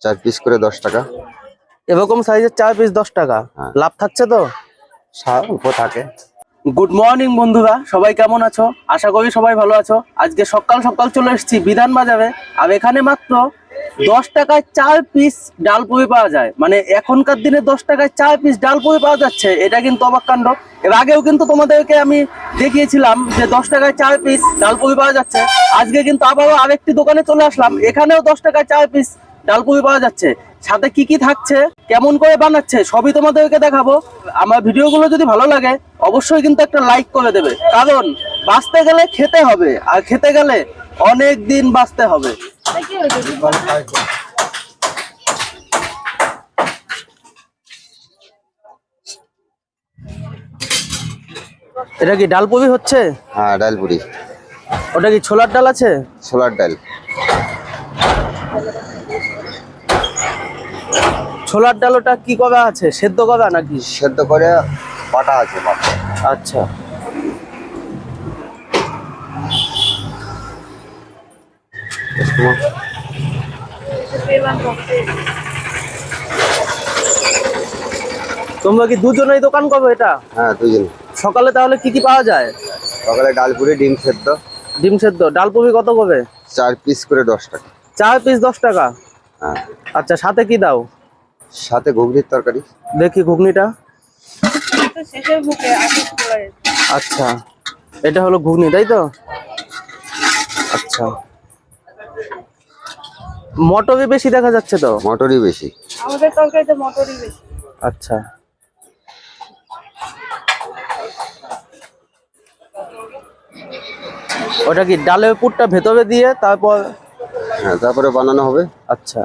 4 piece করে 10 টাকা। এরকম সাইজের 4 পিস 10 টাকা। লাভ থাকছে তো? অল্প থাকে। গুড মর্নিং বন্ধুরা, সবাই কেমন আছো? আশা করি সবাই ভালো আছো। আজকে সকাল সকাল চলে এসেছি বিধান বাজারে, আর এখানে মাত্র 10 টাকায় 4 পিস ডালপুরি পাওয়া যায়। মানে এখনকার দিনে 10 টাকায় 4 পিস ডালপুরি পাওয়া যাচ্ছে, এটা কিন্তু অবাক কাণ্ড। এর আগেও কিন্তু তোমাদেরকে আমি দেখিয়েছিলাম যে 10 টাকায় 4 পিস ডালপুরি পাওয়া যাচ্ছে। আজকে কিন্তু আবারও আরেকটি দোকানে চলে আসলাম, এখানেও 10 টাকায় 4 পিস ডালপুরি পাওয়া যাচ্ছে। সাথে কি কি থাকছে, কেমন করে বানাচ্ছে, সবই তোমাদেরকে দেখাবো। আমার ভিডিওগুলো যদি ভালো লাগে অবশ্যই কিন্তু একটা লাইক করে দেবে, কারণ বাঁচতে গেলে খেতে হবে, আর খেতে গেলে অনেক দিন বাঁচতে হবে। এটা কি ডালপুরি হচ্ছে? হ্যাঁ, ডালপুরি। ওটা কি ছোলার ডাল আছে? ছোলার ডাল। ছোলার ডাল ওটা কি করা আছে, সেদ্ধ করা নাকি? সেদ্ধ করে বাটা আছে বাটা। আচ্ছা, তোমরা কি দুজনেই দোকান করবে এটা? হ্যাঁ, দুজন। সকালে তাহলে কি কি পাওয়া যায়? সকালে ডালপুরি, ডিম সেদ্ধ। ডিম সেদ্ধ। ডালপুরি কত করে? 4 পিস করে 10 টাকা। 4 পিস 10 টাকা। হ্যাঁ। আচ্ছা, সাথে কি দাও? সাথে ঘুগনির তরকারি। দেখি ঘুগনিটা। আচ্ছা, এটা হলো ঘুগনি, তাই তো? আচ্ছা, মটরই বেশি দেখা যাচ্ছে তো। মটরই বেশি। আমাদের তরকারিতে মটরই বেশি। আচ্ছা, ওটা কি ডালের পুরটা ভেতরে দিয়ে তারপর? হ্যাঁ, তারপরে বানানো হবে। আচ্ছা,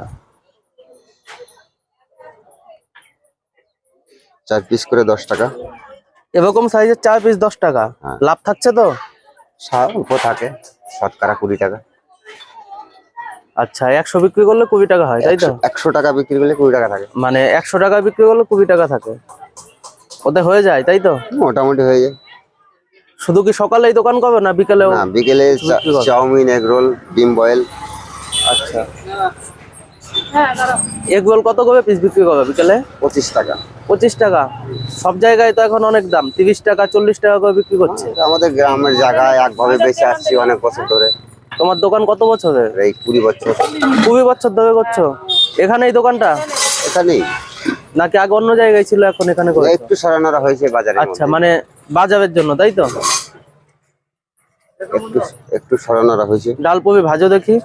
4 পিস করে 10 টাকা। এরকম সাইজের 4 পিস 10 টাকা। লাভ থাকছে তো? অল্প থাকে, শতকরা 20 টাকা। আচ্ছা, 100 বিক্রি করলে 20 টাকা হয়, তাই তো? 100 টাকা বিক্রি করলে 20 টাকা থাকে। মানে 100 টাকা বিক্রি করলে 20 টাকা থাকে, ওতে হয়ে যায়, তাই তো? মোটামুটি হয়ে যায়। শুধু কি সকালেই দোকান করবে না বিকেলেও? না, বিকেলে চাউমিন, এগ রোল, ডিম বয়েল। আচ্ছা, এগ রোল কত করে পিস বিক্রি করবে বিকেলে? 25 টাকা। 25 টাকা। সব জায়গায় তো এখন অনেক দাম, 30 টাকা 40 টাকা করে বিক্রি করছে। আমাদের গ্রামের জায়গায় একভাবে বেঁচে আসছি অনেক বছর ধরে। তোমার দোকান কত বছরের? এই 20 বছর। 20 বছর ধরে করছো এখানে এই দোকানটা? এখানেই নাকি আগে অন্য জায়গায় ছিল, এখন এখানে করছো? একটু সরানোরা হয়েছে বাজারে। আচ্ছা, মানে বাজারের জন্য, তাই তো? একটু সরানোরা হয়েছে। ডালপুরি ভাজো দেখি।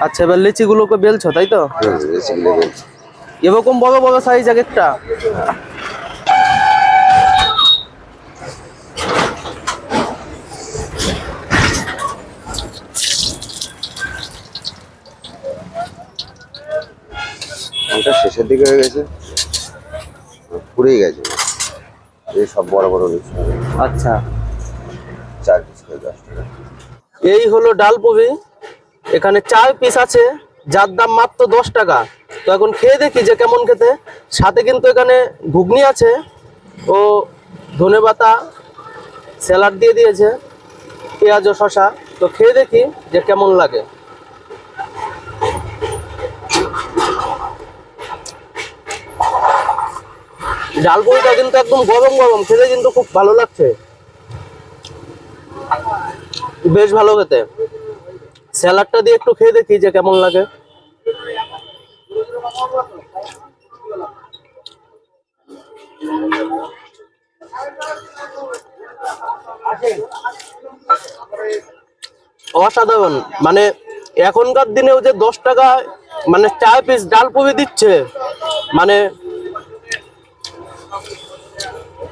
আচ্ছা, এবার লিচি গুলোকে বেলছো, তাই তো? এরকম বড় বড় সাইজ এক একটা। ওটা শেষের দিকে হয়ে গেছে, পুড়েই গেছে। এই সব বড় বড় লিচি। আচ্ছা, 4 পিস করে 10 টাকা। এই হলো ডালপুরি। এখানে 4 পিস আছে, যার দাম মাত্র 10 টাকা। তো এখন খেয়ে দেখি যে কেমন খেতে। সাথে কিন্তু এখানে ঘুগনি আছে ও ধনেপাতা, স্যালাড দিয়ে দিয়েছে, পেঁয়াজ ও শসা। তো খেয়ে দেখি যে কেমন লাগে। ডালপুরিটা কিন্তু একদম গরম গরম, খেতে কিন্তু খুব ভালো লাগছে, বেশ ভালো খেতে। স্যালাডটা দিয়ে একটু খেয়ে দেখি যে কেমন লাগে। অসাধারণ। মানে এখনকার দিনেও যে 10 টাকা মানে 4 পিস ডালপুরি দিচ্ছে, মানে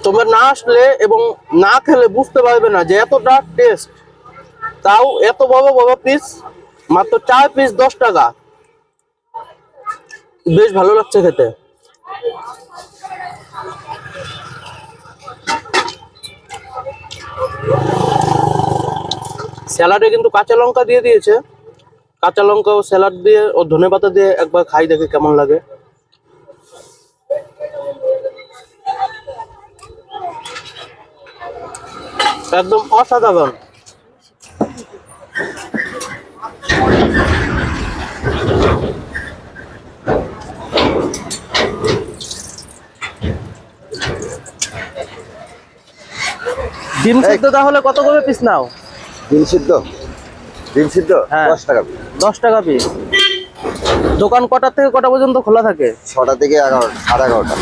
তোমরা না আসলে এবং না খেলে বুঝতে পারবে না যে এতটা টেস্ট। তাও এত বড় বড় পিস, মাত্র 4 পিস 10 টাকা। বেশ ভালো লাগছে খেতে। স্যালাডে কিন্তু কাঁচা লঙ্কা দিয়ে দিয়েছে, কাঁচা লঙ্কা ও স্যালাড দিয়ে ও ধনেপাতা দিয়ে একবার খাই দেখি কেমন লাগে। একদম অসাধারণ। ডিম সিদ্ধ তাহলে কত করে পিস নাও? ডিম সিদ্ধ হ্যাঁ। 10 টাকা piece। 10 টাকা পিস। দোকান কটার থেকে কটা পর্যন্ত খোলা থাকে? 6টা থেকে 11:30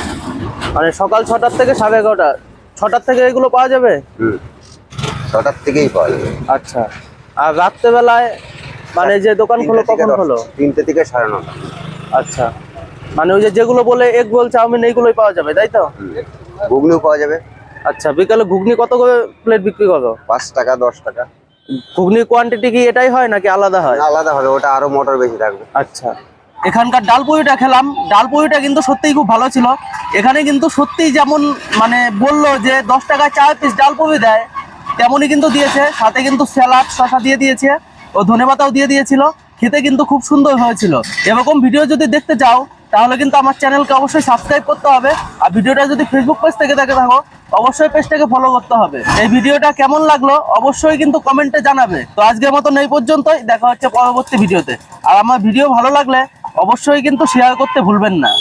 মানে সকাল 6টার থেকে 11:30। 6টার থেকে এগুলো পাওয়া যাবে? 6টার থেকেই পাওয়া যাবে। আচ্ছা। আর রাত্রেবেলায় মানে যে দোকান খোলো কখন খোলো? 3টে থেকে 9:30। আচ্ছা, মানে ওই যে যেগুলো বলে এগ রোল চাউমিন এইগুলোই পাওয়া যাবে তাই তো? ঘুগনিও পাওয়া যাবে। আচ্ছা, বিকালে ঘুগনি কত করে প্লেট বিক্রি করো? 5 টাকা 10 টাকা। ঘুগনির কোয়ান্টিটি কি এটাই হয় নাকি আলাদা হয়? আলাদা হবে, ওটা আরো মটর বেশি থাকবে। আচ্ছা, এখানকার ডাল পুরিটা খেলাম, ডাল পুরিটা কিন্তু সত্যিই খুব ভালো ছিল। এখানে কিন্তু সত্যিই যেমন মানে বললো যে 10 টাকায় 4 পিস ডাল পুরি দেয়, তেমনই কিন্তু দিয়েছে। সাথে কিন্তু স্যালাড শসা দিয়ে দিয়েছে ও ধনেপাতাও দিয়ে দিয়েছিল। খেতে কিন্তু খুব সুন্দর হয়েছিল। এরকম ভিডিও যদি দেখতে চাও তাহলে কিন্তু আমার চ্যানেলকে অবশ্যই সাবস্ক্রাইব করতে হবে। আর ভিডিওটা যদি ফেসবুক পেজ থেকে দেখে থাকো অবশ্যই পেজটাকে ফলো করতে হবে। এই ভিডিওটা কেমন লাগলো অবশ্যই কিন্তু কমেন্টে জানাবে। তো আজকের মতন এই পর্যন্তই, দেখা হচ্ছে পরবর্তী ভিডিওতে। আর আমার ভিডিও ভালো লাগলে অবশ্যই কিন্তু শেয়ার করতে ভুলবেন না।